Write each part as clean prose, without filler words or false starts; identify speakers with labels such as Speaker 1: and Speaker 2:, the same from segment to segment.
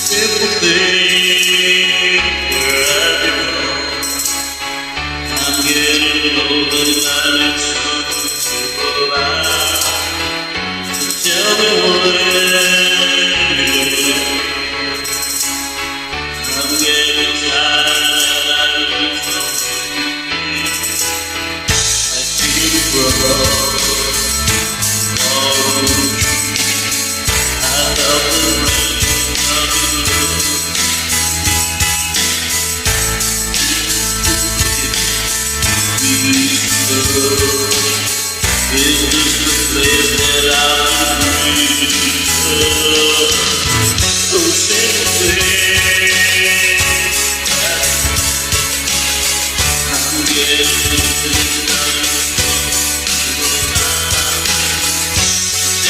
Speaker 1: simple thing where I belong. I'm getting older and it's something to alive. So tell me when you're left. I'm getting tired and I need something. I feel for love. Is this the place that I'll breathe? So simply, I'm getting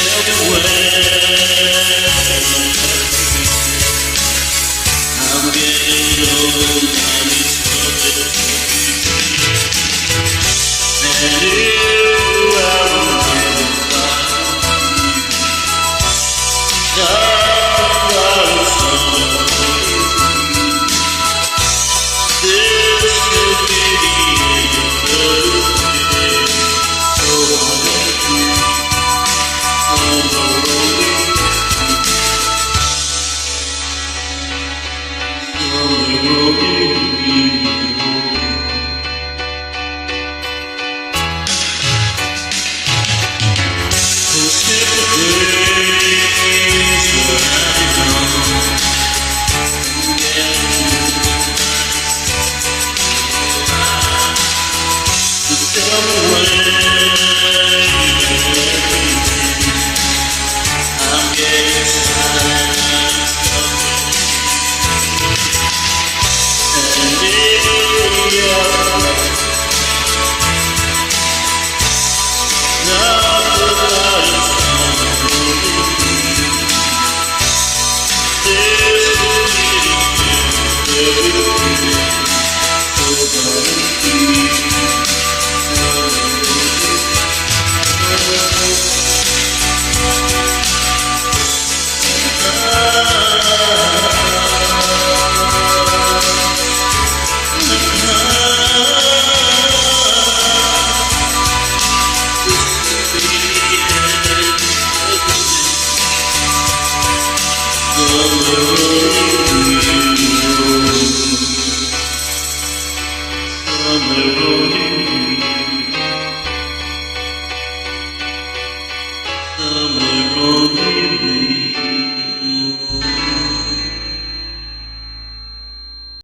Speaker 1: tell me when I'm getting old and it's something to and if on the road.